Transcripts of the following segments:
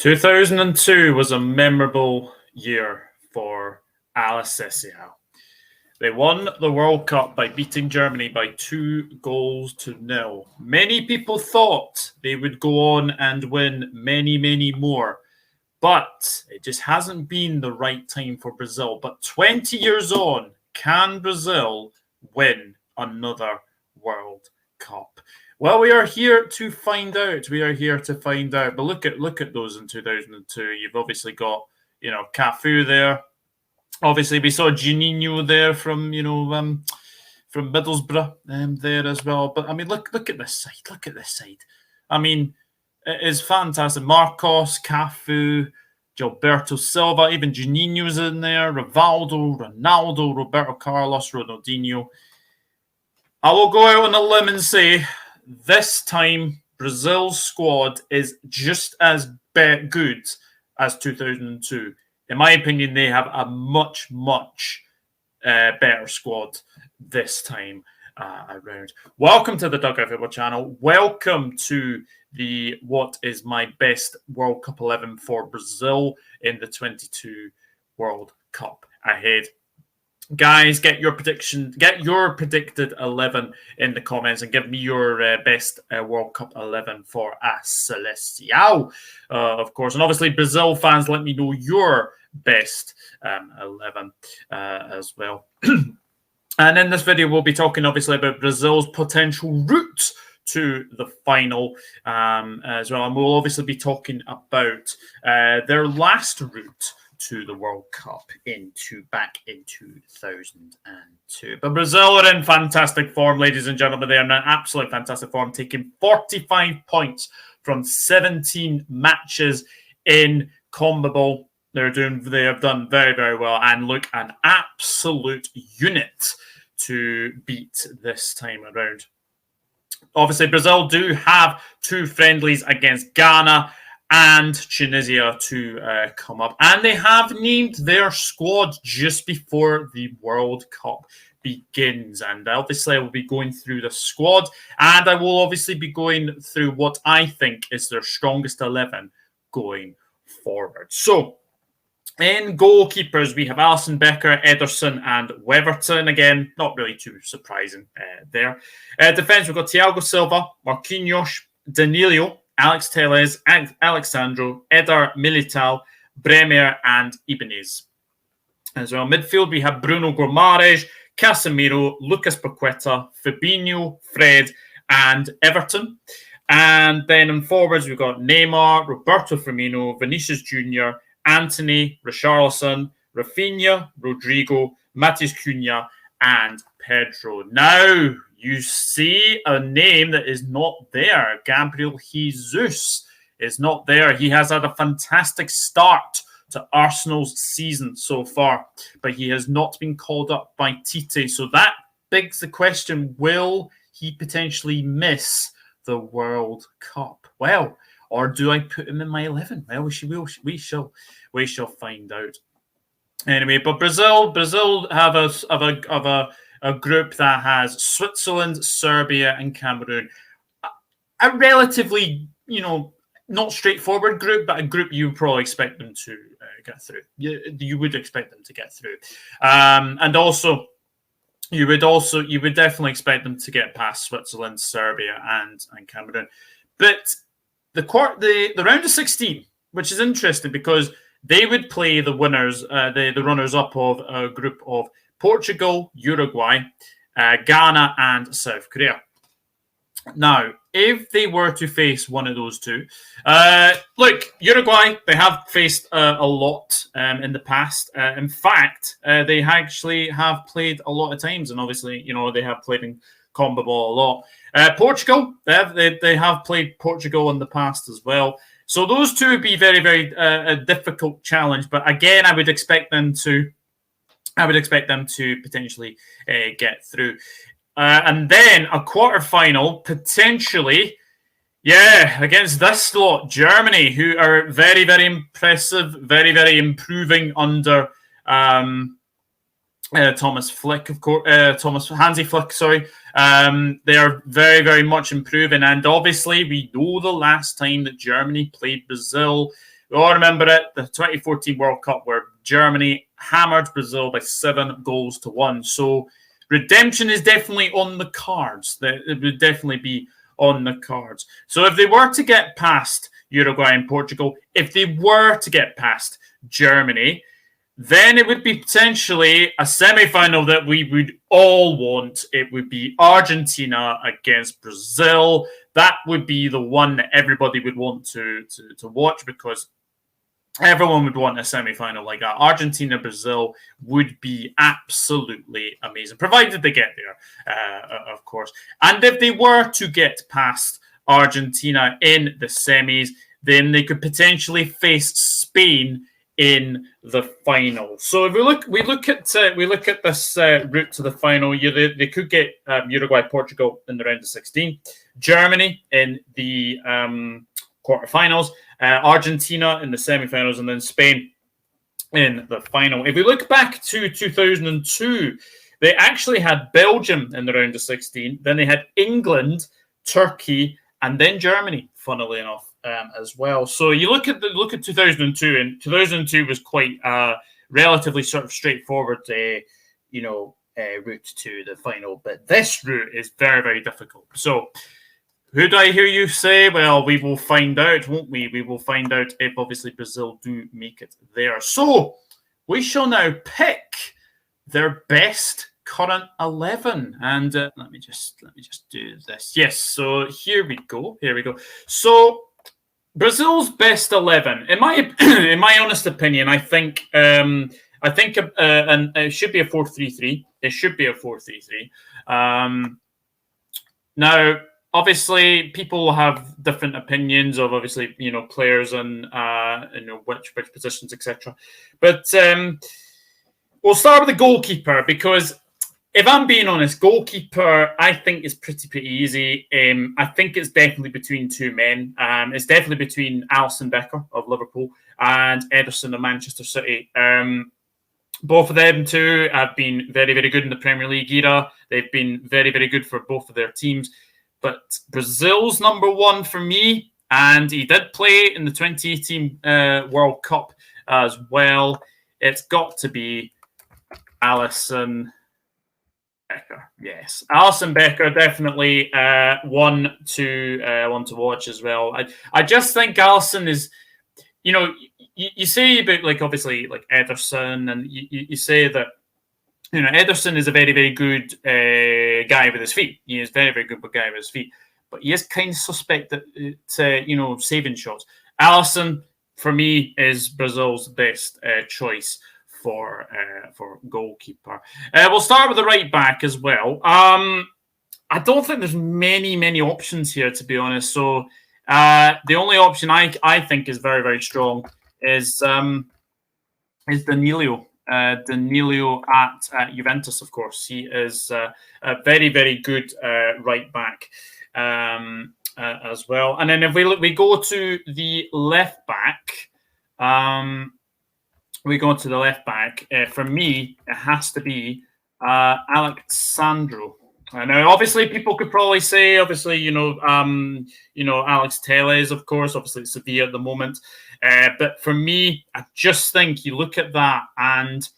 2002 was a memorable year for A Seleção. They won the World Cup by beating Germany by 2-0. Many people thought they would go on and win many, many more, but it just hasn't been the right time for Brazil. But 20 years on, can Brazil win another World Cup? Well, we are here to find out. But look at those in 2002. You've obviously got, Cafu there. Obviously, we saw Juninho there from Middlesbrough there as well. But I mean, look at this side. I mean, it is fantastic. Marcos, Cafu, Gilberto Silva, even Juninho's in there. Rivaldo, Ronaldo, Roberto Carlos, Ronaldinho. I will go out on a limb and say this time Brazil's squad is just as good as 2002. In my opinion, they have a much better squad this time around. Welcome to the Dugout Football channel. Welcome to the what is my best World Cup 11 for Brazil in the 22 World Cup ahead. Guys, get your predicted 11 in the comments and give me your best World Cup 11 for A Seleção, of course. And obviously, Brazil fans, let me know your best 11 as well. And in this video, we'll be talking obviously about Brazil's potential route to the final as well. And we'll obviously be talking about their last route to the World Cup back in 2002. But Brazil are in fantastic form, ladies and gentlemen. They are in absolutely fantastic form, taking 45 points from 17 matches in conmebol. They have done very, very well and look an absolute unit to beat this time around. Obviously, Brazil do have two friendlies against Ghana and Tunisia to come up. And they have named their squad just before the World Cup begins. And obviously, I will be going through the squad. And I will obviously be going through what I think is their strongest 11 going forward. So, in goalkeepers, we have Alisson, Becker, Ederson, and Weverton. Again, not really too surprising there. Defence, we've got Thiago Silva, Marquinhos, Danilo, Alex Telles, Alexandro, Eder Militao, Bremer, and Ibanez. As well, midfield, we have Bruno Gomes, Casemiro, Lucas Paqueta, Fabinho, Fred, and Everton. And then in forwards, we've got Neymar, Roberto Firmino, Vinicius Jr., Anthony, Richarlison, Rafinha, Rodrigo, Matheus Cunha, and Pedro. Now, you see a name that is not there. Gabriel Jesus is not there. He has had a fantastic start to Arsenal's season so far, but he has not been called up by Tite. So that begs the question, will he potentially miss the World Cup? Well, or do I put him in my 11? Well, we shall find out. Anyway, but Brazil have a group that has Switzerland, Serbia, and Cameroon. A relatively, not straightforward group, but a group you would probably expect them to get through. You would expect them to get through, and also you would definitely expect them to get past Switzerland, Serbia, and Cameroon. But the round of 16, which is interesting because they would play the winners, the runners-up of a group of Portugal, Uruguay, Ghana, and South Korea. Now, if they were to face one of those two, look, Uruguay, they have faced a lot in the past. In fact, they actually have played a lot of times, and obviously, they have played in conmebol a lot. Portugal, they have played Portugal in the past as well. So those two would be very, very a difficult challenge. But again, I would expect them to potentially get through. And then a quarterfinal, potentially, against this lot, Germany, who are very, very impressive, very, very improving under Hansi Flick, sorry. They are very, very much improving. And obviously, we know the last time that Germany played Brazil, We all remember it, the 2014 World Cup where Germany hammered Brazil by 7-1. So redemption is definitely on the cards. It would definitely be on the cards. So if they were to get past Uruguay and Portugal, if they were to get past Germany, then it would be potentially a semi-final that we would all want. It would be Argentina against Brazil. That would be the one that everybody would want to watch, because everyone would want a semi-final like that. Argentina, Brazil would be absolutely amazing, provided they get there, of course. And if they were to get past Argentina in the semis, then they could potentially face Spain in the final. So if we look at this route to the final, they could get Uruguay, Portugal in the round of 16, Germany in the quarterfinals, Argentina in the semifinals, and then Spain in the final. If we look back to 2002, they actually had Belgium in the round of 16, then they had England, Turkey, and then Germany, funnily enough, as well. So you look at 2002, and 2002 was quite relatively sort of straightforward, route to the final. But this route is very, very difficult. So who do I hear you say? Well, we will find out, won't we? We will find out if obviously Brazil do make it there. So we shall now pick their best current 11, and let me just do this. Yes, so here we go. So Brazil's best 11, in my honest opinion, I think and it should be a 4-3-3. It should be a 4-3-3. Now, obviously, people have different opinions of obviously players and which positions, etc. But we'll start with the goalkeeper, because if I'm being honest, goalkeeper, I think is pretty easy. I think it's definitely between two men. It's definitely between Alisson Becker of Liverpool and Ederson of Manchester City. Both of them two have been very, very good in the Premier League era. They've been very, very good for both of their teams. But Brazil's number one for me, and he did play in the 2018 World Cup as well. It's got to be Alisson Becker. Yes, Alisson Becker, definitely one to watch as well. I just think Alisson is, you say about obviously Ederson, and you say that Ederson is a very, very good guy with his feet. He is very, very good guy with his feet, but he is kind of suspect at saving shots. Alisson, for me, is Brazil's best choice for goalkeeper. We'll start with the right back as well. I don't think there's many options here, to be honest. So the only option I think is very, very strong is Danilo. Danilo at Juventus, of course. He is a very, very good right back as well. And then if we go to the left back, for me, it has to be Alexandro. Now, obviously, people could probably say, Alex Telles, of course, obviously it's Sevilla at the moment. But for me, I just think you look at that, and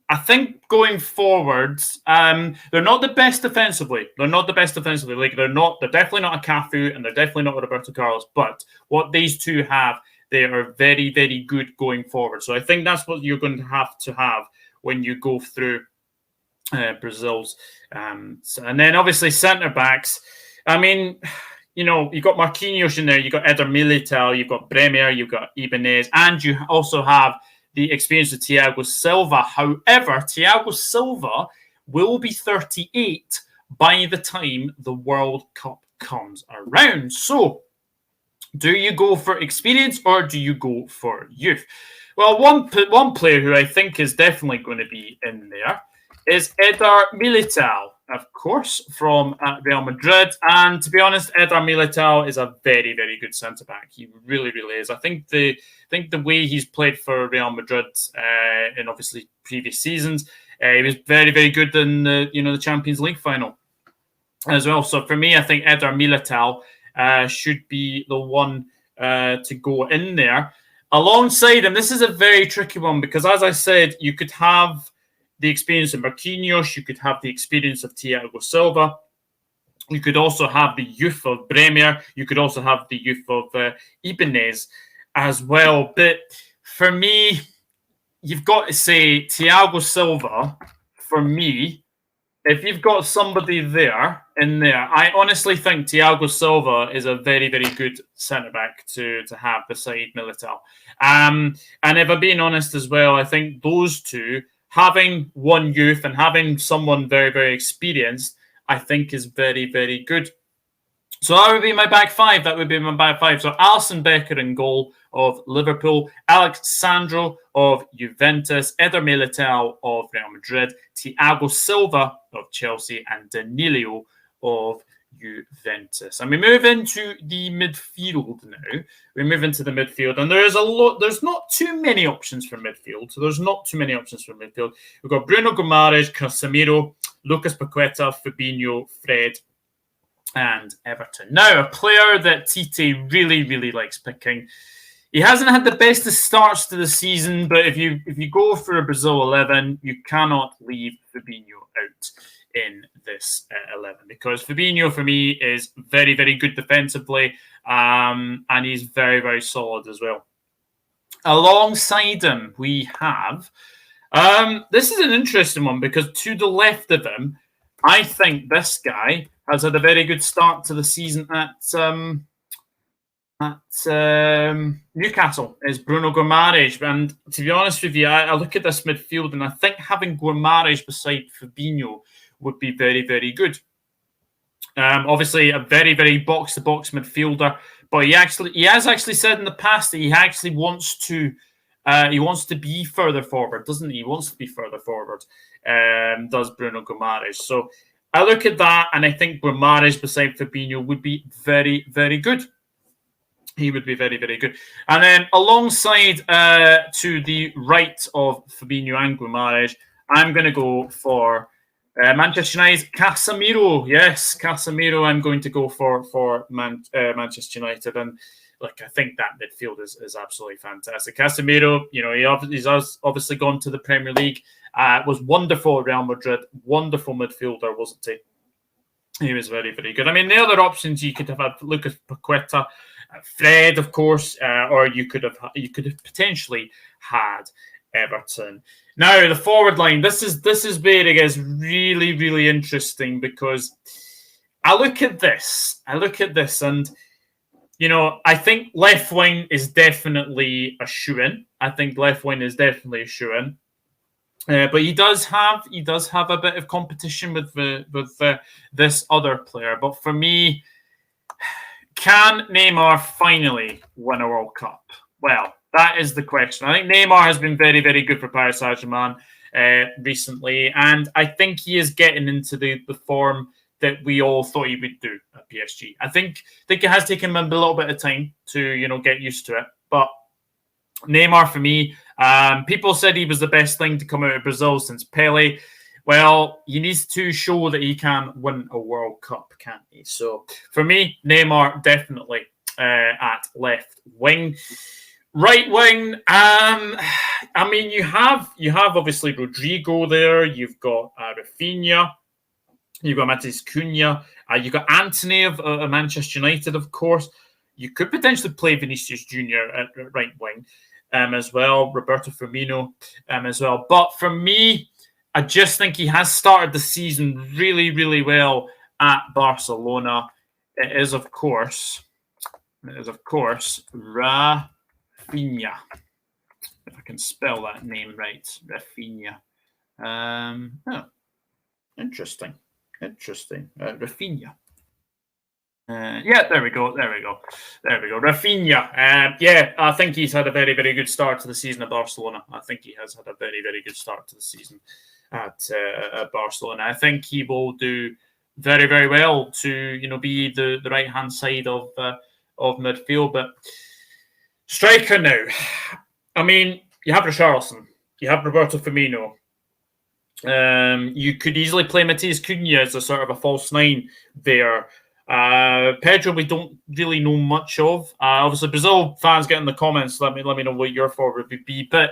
I think going forwards, they're not the best defensively. They're definitely not a Cafu, and they're definitely not a Roberto Carlos. But what these two have, they are very, very good going forward. So I think that's what you're going to have when you go through Brazil's. And then obviously centre backs. I mean, you've got Marquinhos in there, you've got Eder Militao, you've got Bremer, you've got Ibanez, and you also have the experience of Thiago Silva. However, Thiago Silva will be 38 by the time the World Cup comes around. So, do you go for experience or do you go for youth? Well, one player who I think is definitely going to be in there is Eder Militao, of course, from Real Madrid. And to be honest, Eder Militao is a very, very good centre-back. He really, really is. I think the way he's played for Real Madrid in obviously previous seasons, he was very, very good in the Champions League final as well. So for me, I think Eder Militao should be the one to go in there. Alongside him, this is a very tricky one because, as I said, you could have the experience of Marquinhos, you could have the experience of Thiago Silva, you could also have the youth of Bremer, you could also have the youth of Ibanez as well. But for me, you've got to say Thiago Silva, for me, if you've got somebody there, I honestly think Thiago Silva is a very, very good centre-back to have beside Militao. And if I'm being honest as well, I think those two, having one youth and having someone very, very experienced, I think is very, very good. So that would be my back five. So Alisson, Becker in goal of Liverpool, Alex Sandro of Juventus, Eder Militao of Real Madrid, Thiago Silva of Chelsea, and Danilo of Juventus. And we move into the midfield now. And there's not too many options for midfield. We've got Bruno Guimaraes, Casemiro, Lucas Paqueta, Fabinho, Fred, and Everton. Now, a player that Tite really, really likes picking. He hasn't had the best of starts to the season, but if you go for a Brazil 11, you cannot leave Fabinho out in this 11 because Fabinho, for me, is very, very good defensively, and he's very, very solid as well. Alongside him, we have... this is an interesting one because to the left of him, I think this guy has had a very good start to the season at Newcastle, is Bruno Guimaraes. And to be honest with you, I look at this midfield and I think having Guimaraes beside Fabinho would be very, very good. Obviously, a very, very box-to-box midfielder, but he has actually said in the past that he actually wants to be further forward, doesn't he? He wants to be further forward, does Bruno Guimaraes. So I look at that and I think Guimaraes beside Fabinho would be very, very good. He would be very, very good. And then alongside to the right of Fabinho and Guimaraes, I'm going to go for Manchester United's Casemiro. Yes, Casemiro I'm going to go for Manchester United. And look, I think that midfield is absolutely fantastic. Casemiro, he's obviously gone to the Premier League. Was wonderful at Real Madrid. Wonderful midfielder, wasn't he? He was very, very good. I mean, the other options you could have had Lucas Paqueta, Fred, of course, or you could have potentially had Everton. Now, the forward line. This is where it gets really, really interesting because I look at this, and I think left wing is definitely a shoo-in. But he does have a bit of competition with this other player. But for me, can Neymar finally win a World Cup? Well, that is the question. I think Neymar has been very, very good for Paris Saint-Germain recently, and I think he is getting into the form that we all thought he would do at PSG. I think it has taken him a little bit of time to get used to it, but Neymar for me, people said he was the best thing to come out of Brazil since Pele. Well, he needs to show that he can win a World Cup, can't he? So for me, Neymar definitely at left wing. Right wing, I mean, you have obviously Rodrigo there. You've got Rafinha. You've got Matheus Cunha. You've got Antony of Manchester United, of course. You could potentially play Vinicius Jr. at right wing as well. Roberto Firmino as well. But for me, I just think he has started the season really, really well at Barcelona. It is, of course, Rafinha. If I can spell that name right, Rafinha. Interesting. Rafinha. There we go. Rafinha. I think he's had a very, very good start to the season at Barcelona. I think he has had a very, very good start to the season at Barcelona. I think he will do very, very well to be the right hand side of midfield. But striker now. I mean, you have Richarlison, you have Roberto Firmino. You could easily play Matheus Cunha as a sort of a false nine there. Pedro, we don't really know much of. Obviously, Brazil fans get in the comments. Let me know what your forward would be. But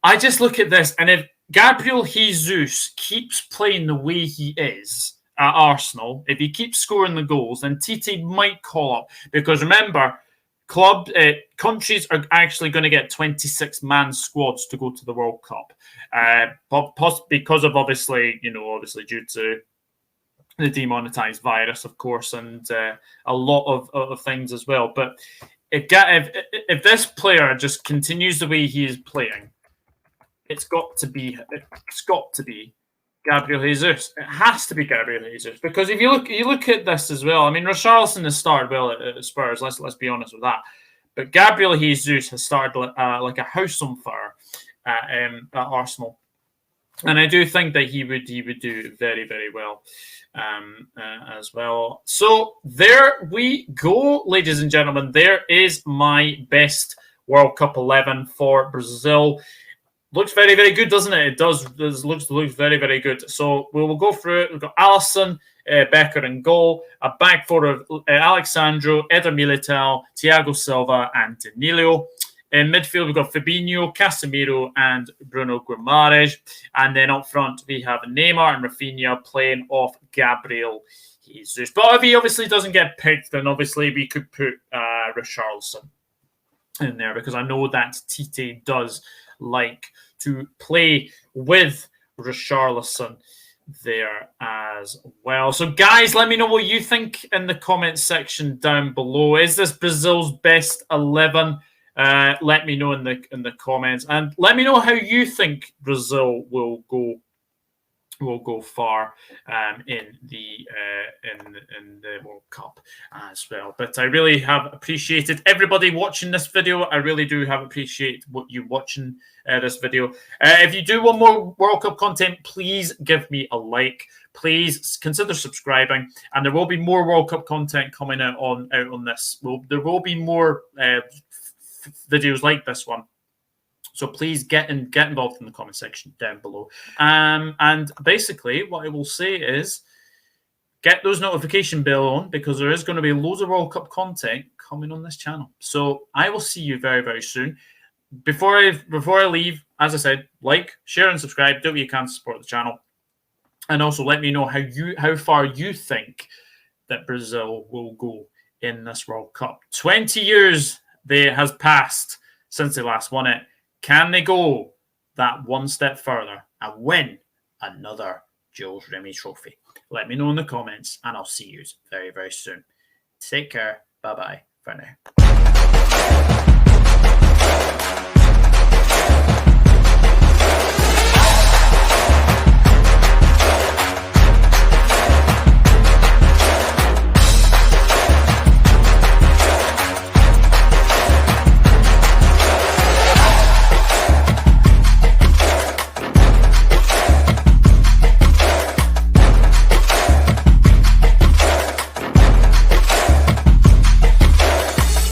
I just look at this, and if Gabriel Jesus keeps playing the way he is at Arsenal, if he keeps scoring the goals, then Tite might call up. Because remember, countries are actually going to get 26-man squads to go to the World Cup, because of obviously due to the demonetized virus, of course, and a lot of things as well. But if this player just continues the way he is playing, it's got to be Gabriel Jesus. It has to be Gabriel Jesus, because if you look at this as well. I mean, Richarlison has started well at Spurs. Let's be honest with that. But Gabriel Jesus has started like a house on fire at Arsenal, and I do think that he would do very, very well as well. So there we go, ladies and gentlemen. There is my best World Cup 11 for Brazil. Looks very, very good, doesn't it? It does. Looks very, very good. So we will go through it. We've got Alisson, Becker in goal, a back four of Alexandro, Eder Militao, Thiago Silva, and Danilo. In midfield, we've got Fabinho, Casemiro, and Bruno Guimaraes. And then up front, we have Neymar and Rafinha playing off Gabriel Jesus. But if he obviously doesn't get picked, then obviously we could put Richarlison in there, because I know that Tite does like to play with Richarlison there as well. So guys, let me know what you think in the comments section down below. Is this Brazil's best 11? Let me know in the comments, and let me know how you think Brazil will go far in the World Cup as well. But I really have appreciated everybody watching this video. I really do have appreciated what you watching this video. If you do want more World Cup content, please give me a like. Please consider subscribing, and there will be more World Cup content coming out on this. There will be more videos like this one. So please get involved in the comment section down below. And basically, what I will say is, get those notification bell on, because there is going to be loads of World Cup content coming on this channel. So I will see you very, very soon. Before I leave, as I said, like, share, and subscribe. Do what you can to support the channel. And also let me know how far you think that Brazil will go in this World Cup. 20 years has passed since they last won it. Can they go that one step further and win another Jules Remy trophy? Let me know in the comments, and I'll see you very, very soon. Take care. Bye-bye for now.